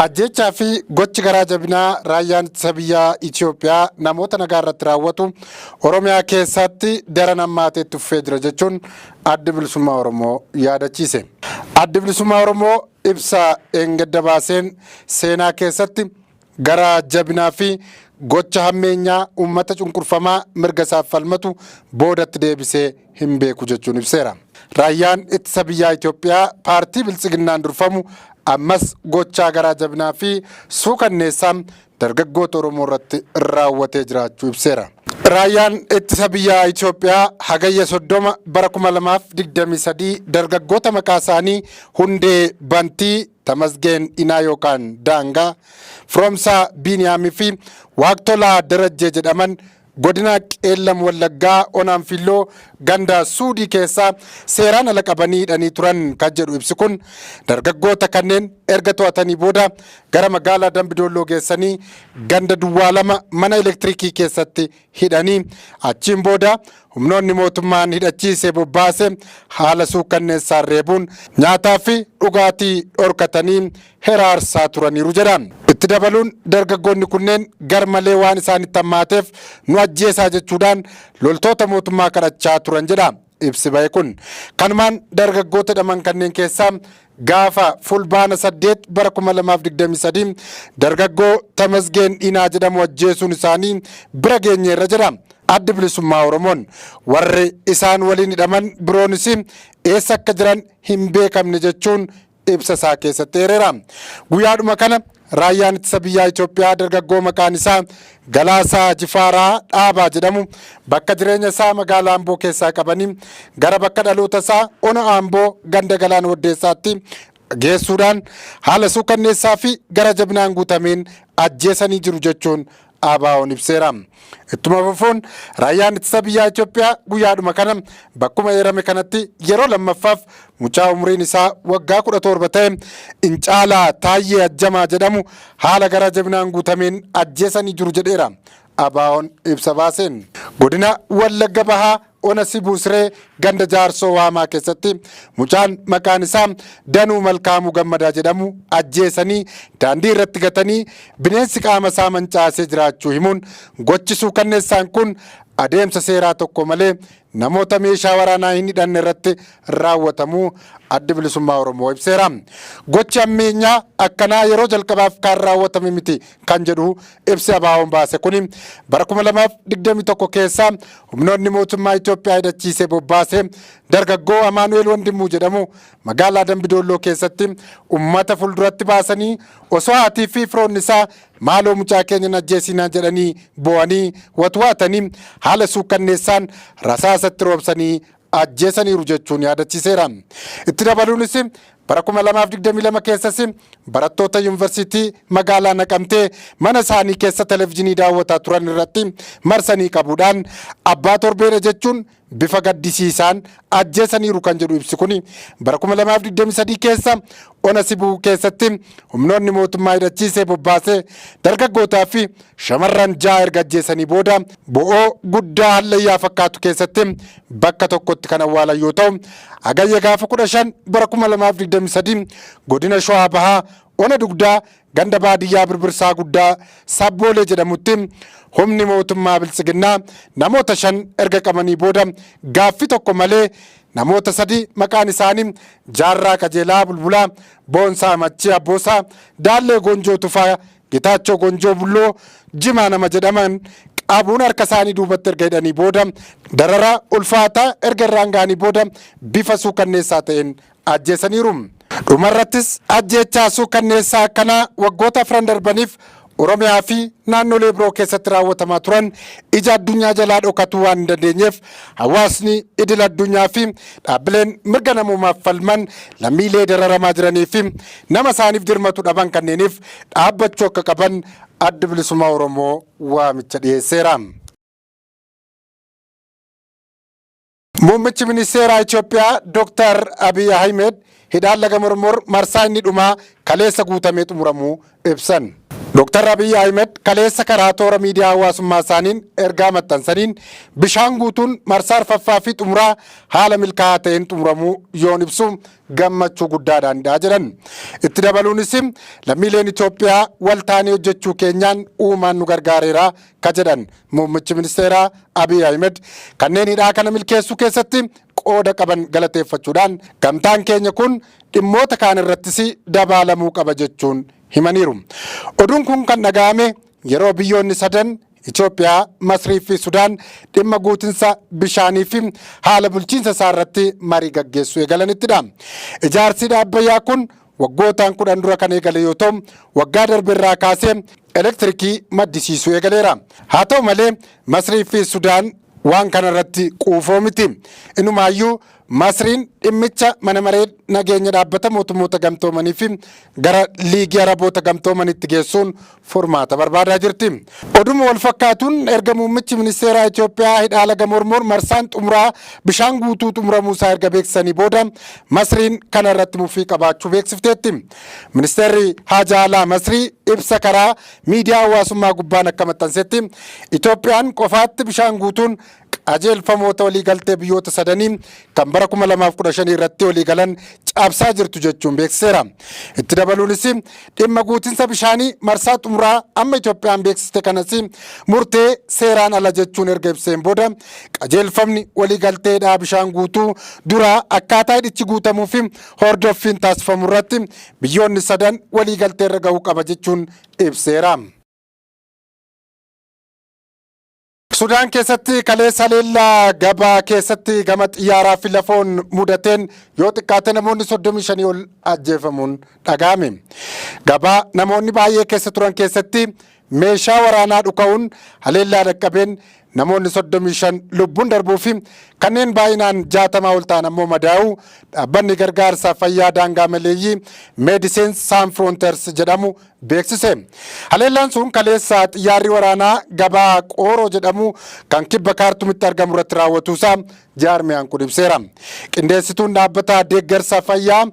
Ajjechaa fi gochi garaa jabinaa raayyaan ittisa biyyaa Itoophiyaa namoota nagaa irratti raawwatu Oromiyaa keessatti daran hammaateetti fufee jira jechuun Adda Bilisummaa Oromoo yaadachiise. Adda Bilisummaa Oromoo ibsa eengadda baaseen seenaa keessatti garaa jabinaa fi gocha hammeenyaa uummata cunqurfamaa mirga isaaf falmatu boodatti deebisee hin beeku jechuun ibseera. Raayyaan ittisa biyyaa Itoophiyaa paartii Biltsiginnaan durfamu ammas gochaa garaa jabinaa fi suukanneessaa dargaggoota Oromoo irratti raawwatee jiraachuu ibseera. Raayyaan ittisa biyyaa Itoophiyaa hagayya 30 bara 2023 dargaggoota maqaa isaanii Hundee Bantii, Tamasgeen Inaa yookaan Daangaa, Firoomsaa Biiniyaamii fi Waaqtolaa Darajjee jedhaman godina Qeellam Wallaggaa Onaanfilloo ganda Suudii keessaa seeraan ala qabanii hidhanii turan kan jedhu ibsi kun dargaggoota kanneen erga to'atanii booda gara magaalaa Dambidolloo geessanii ganda Duwwaa 2 mana elektirikii keessatti hidhanii achiin booda humnoonni mootummaan hidhachiisee bobbaase haala suukanneessaan reebuun nyaataa fi dhugaatii dhorkatanii hiraarsaa turaniiru jedha. Itti dabaluun dargaggoonni kunneen garmalee waan isaanitti hammaateef nu ajjeesaa jechuudhaan loltoota mootummaa kadhachaa turan jedha ibsi bahe kun. Kanumaan dargaggoota hidhaman kanneen keessaa gaafa fulbaana 8 bara 2023 dargaggoo Tamasgeen Inaa jedhamu ajjeesuun isaanii bira geenyeerra jedha. Adda Bilisummaa Oromoon warri isaan waliin hidhaman biroonis eessa akka jiran hin beekamne jechuun ibsa isaa keessatti eereera. Guyyaadhuma kana raayyaan ittisa biyyaa Itoophiyaa dargaggoo maqaan isaa Galaasaa Jifaaraa Dhaabaa jedhamu bakka jireenya isaa magaalaa Amboo keessaa qabanii gara bakka dhaloota isaa Ona Amboo ganda Galaan Waddeessaatti geessuudhaan haala suukanneessaa fi gara jabinaan guutameen ajjeesanii jiru jechuun ABO'n ibseera. Ittuma fufuun raayyaan ittisa biyyaa Itoophiyaa guyyaadhuma kana bakkuma eerame kanatti yeroo lammaffaaf mucaa umriin isaa waggaa 17 ta'e Incaalaa Taayyee Ajjamaa jedhamu haala gara jabinaan guutameen ajjeesanii jiru jedheera. ABO'n ibsa baaseen godina Wallagga Bahaa Ona Sibusree ganda Jaarsoo Waamaa keessatti mucaan maqaan isaa Danuu Malkaamuu Gammadaa jedhamu ajjeesanii daandii irratti gatanii bineensi qaama isaa mancaasee jiraachuu himuun gochi suukanneessaan kun adeemsa seeraa tokko malee namoota meeshaa waraanaa hin hidhanne irratti raawwatamuu Adda Bilisummaa Oromoo ibseera. Gochi hammeenyaa akkanaa yeroo jalqabaaf kan raawwatame miti kan jedhu ibsi ABO'n baase kun bara 2021 keessa humnoonni mootummaa Itoophiyaa hidhachiisee bobbaase dargaggoo Amaanu'eel Wandimuu jedhamu magaalaa Dambidolloo keessatti uummata fuulduratti baasanii osoo haatii fi firoonni isaa maaloo mucaa keenya ajjeesinaa jedhanii bo'anii watwaatanii haala suukanneessaan rasaasatti roobsanii ajjeesaniiru jechuun yaadachiiseera. Itti dabaluunis bara 2022 keessas barattoota yuunivarsiitii magaalaa Naqamtee mana isaanii keessa televezyiinii daawwataa turan irratti marsanii qabuudhaan abbaa torbeedha jechuun bifa gaddisiisaan ajjeesaniiru kan jedhu ibsi kun bara 2023 keessa Ona Sibuu keessatti humnoonni mootummaa hidhachiisee bobbaasee dargaggootaa fi shamarran 6 erga ajjeesanii booda bo'oo guddaa hallayyaa fakkaatu keessatti bakka tokkotti kan awwaalan yoo ta'u hagayya gaafa 15 bara 2023 godina Shawaa Bahaa Ona Dugdaa ganda baadiyyaa Birbirsaa Guddaa Sabboolee jedhamutti humni mootummaa Biltsiginnaa namoota 5 erga qabanii booda gaaffii tokko malee namoota 3 maqaan isaanii Jaarraa Qajeelaa Bulbulaa, Boonsaa Machii Abboosaa, Daallee Gonjoo Tufaa, Gitaachoo Gonjoo Bulloo, Jimaa nama jedhaman qabuun harka isaanii duubatti erga hidhanii booda dararaa ulfaataa erga irraan ga'anii booda bifa suukanneessaa ta'een ajjeesaniiru. Dhumarrattis ajjechaa suukanneessaa akkanaa waggoota 4 darbaniif Oromiyaa fi naannolee biroo keessatti raawwatamaa turan ija addunyaa jalaa dhokatuu waan hin dandeenyeef hawaasni idil addunyaa fi dhaabbileen mirga namoomaaf falman lammiilee dararamaa jiranii fi nama isaaniif dirmatu dhaban kanneeniif dhaabbachuu akka qaban Adda Bilisummaa Oromoo waamicha dhiyeesseera. Muummichi Ministeeraa Itoophiyaa Dr. Abiy Ahmed hidhaan laga Mormor marsaa inni dhumaa kaleessa guutamee xumuramuu ibsan. Dr. Abiy Ahmed kaleessa karaa toora miidiyaa hawaasummaa isaaniin ergaa maxxansaniin bishaan guutuun marsaa arfaffaa fi xumuraa haala milkaa'aa ta'een xumuramuu yoon ibsu gammachuu guddaadhaanidha jedhan. Itti dabaluunis lammiileen Itoophiyaa wal taanee hojjechuu keenyaan uumaan nu gargaareera ka jedhan muummichi ministeeraa Abiy Ahmed kanneen hidhaa kana milkeessuu keessatti qooda qaban galateeffachuudhaan gamtaan keenya kun dhimmoota kaan irrattis dabaalamuu qaba jechuun himaniiru. Oduun kun kan dhaga'ame yeroo biyyoonni sadan Itoophiyaa, Masrii fi Sudaan dhimma guutinsa bishaanii fi haala bulchiinsa isaa irratti marii gaggeessuu eegalanittidha. Ijaarsi dhaabbayyaa kun waggootaan 10 dura kan eegale yoo ta'u, waggaa darbe irraa kaasee elektirikii maddisiisuu eegaleera. Haa ta'u malee Masrii fi Sudaan waan kana irratti quufoo miti. Inumaayyuu Masriin dhimmicha mana maree nageenya dhaabbata mootummoota gamtoomanii fi gara liigii araboota gamtoomanitti geessuun furmaata barbaadaa jirti. Oduma wal fakkaatuun erga muummichi ministeeraa Itoophiyaa hidhaa laga Mormor marsaan xumuraa bishaan guutuu xumuramuu isaa erga beeksisanii booda Masriin kana irratti mufii qabaachuu beeksifteetti. Ministeerri Haajaa Alaa Masrii ibsa karaa miidiyaa hawaasummaa gubbaan akka maxxansetti Itoophiyaan qofaatti bishaan guutuun qajeelfamoota waliigaltee biyyoota sadanii kan bara 2015 irratti waliigalan cabsaa jirtu jechuun beeksiseera. Itti dabaluunis dhimma guutinsa bishaanii marsaa xumuraa amma Itoophiyaan beeksiste kanas murtee seeraan ala jechuun erga ibseen booda qajeelfamni waliigalteedhaa bishaan guutuu duraa akkaataa hidhichi guutamuu fi hordoffiin taasifamu irratti biyyoonni sadan waliigaltee irra gahuu qaba jechuun ibseera. Sudaan keessatti kaleessa leellaa gabaa keessatti gama xiyyaaraa fi lafoon mudateen yoo xiqqaate namoonni 35 ol ajjeefamuun dhaga'ame. Gabaa namoonni baay'ee keessa turan keessatti meeshaa waraanaa dhuka'uun haleellaa dhaqqabeen namoonni 35 lubbuun darbuu fi kanneen baay'inaan 60 ol ta'an ammoo madaa'uu dhaabbanni gargaarsa fayyaa daangaa maleeyyii Medecins Sans Frontieres jedhamu beeksise. Haleellaan sun kaleessa xiyyaarri waraanaa gabaa Qooroo jedhamu kan kibba Kaartumitti argamu irratti raawwatuusaa jaarmiyaan kun ibseera. Qindeessituun dhaabbata deeggarsa fayyaa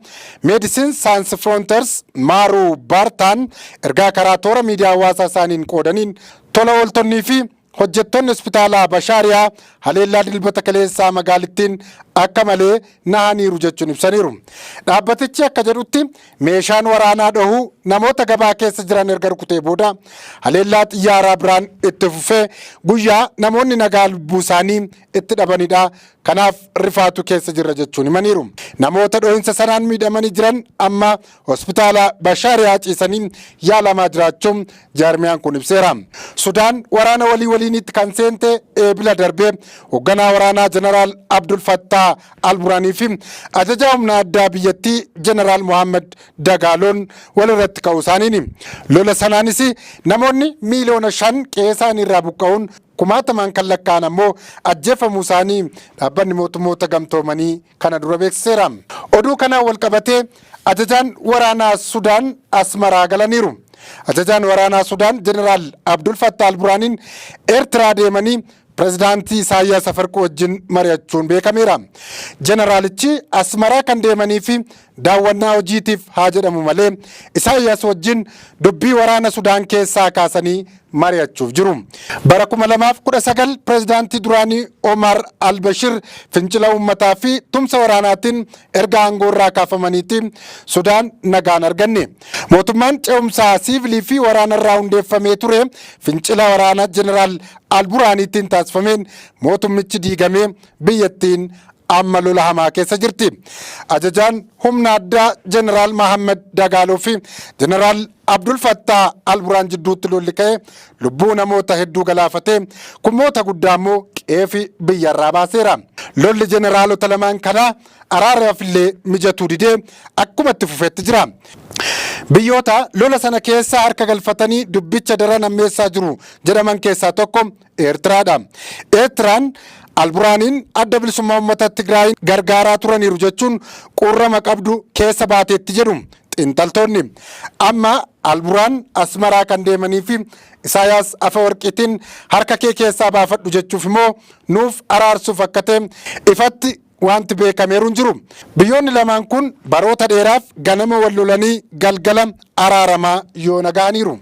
Medecins Sans Frontieres Maaruu Baartaan ergaa karaa toora miidiyaa hawaasaa isaaniin qoodaniin tola ooltonnii fi hojjettoonni hospitaalaa Bashaariyaa haleellaa dilbata kaleessaa magaalittiin akka malee nahaniiru jechuun ibsaniiru. Dhaabbatichi akka jedhutti meeshaan waraanaa dhahuu namoota gabaa keessa jiran erga rukutee booda haleellaa xiyyaaraa biraan itti fufee guyyaa namoonni nagaa lubbuu isaanii itti dhabanidha. Kanaaf rifaatu keessa jirra jechuun himaniiru. Namoota dhohinsa sanaan miidhamanii jiran amma hospitaala Bashaariyaa ciisanii yaalamaa jiraachuun jaarmiyaan kun ibseera. Sudaan waraana waliinitti kan seente eebila darbee hoogganaa waraanaa Jeneraal Abdul Fattah Al-Burhaanii fi ajajaa humna addaa biyyattii Jeneraal Mohammed Dagaaloon walirratti ka'uu isaaniini. Lola sanaanis namoonni miliyoona 5 qe'ee isaanii irraa buqqa'uun kumaatamaan kan lakkaa'an ammoo ajjeefamuu isaanii dhaabbanni mootummoota gamtoomanii kana dura beeksiseera. Oduu kanaan wal qabatee ajajaan waraanaa Sudaan Asmaraa galaniiru. Ajajaan waraanaa Sudaan Jeneraal Abdul Fattah Al-Burhaaniin Eertiraa deemanii pirezidaantii Isaayyaas Afwerqii wajjin mari'achuun beekameera. Jeneraalichi Asmaraa kan deemanii fi daawwannaa hojiitiif haa jedhamu malee Isaayyaas wajjin dubbii waraana Sudaan keessaa kaasanii mari'achuuf jiru. Bara 2019 pirezidaantii duraanii Omar Al-Bashir fincila uummataa fi tumsa waraanaatiin erga aangoo irraa kaafamaniitiin Sudaan nagaan arganne. Mootummaan ce'umsaa siivilii fi waraana irraa hundeeffamee ture fincila waraanaa Jeneraal Al-Burhaaniitiin taasifameen mootummichi diigamee biyyattiin amma lola hamaa keessa jirti. Ajajaan humna addaa Jeneraal Mohammed Dagaaloo fi Jeneraal Abdul Fattah Al-Burhaan jidduutti lolli ka'e lubbuu namoota hedduu galaafatee kumoota guddaa immoo qeefi biyyarraa baaseera. Lolli jeneraalota lamaan kanaa araaraaf illee mijatuu didee akkuma itti fufeetti jira. Biyyoota lola sana keessa harka galfatanii dubbicha daran ammeessaa jiru jedhaman keessaa tokko Eertiraadha. Eertiraan Al-Burhaaniin adda bilisummaa uummata Tigraay gargaaraa turaniiru jechuun qurrama qabdu keessa baateetti jedhu xiinxaltoonni. Amma Al-Burhaan Asmaraa kan deemanii fi Isaayyaas Afwerqiitiin harka kee keessaa baafadhu jechuuf immoo nuuf araarsuuf akka ta'e ifatti wanti beekameeru hin jiru. Biyyoonni lamaan kun baroota dheeraaf ganama wal lolanii galgala araaramaa yoo nagaaniiru.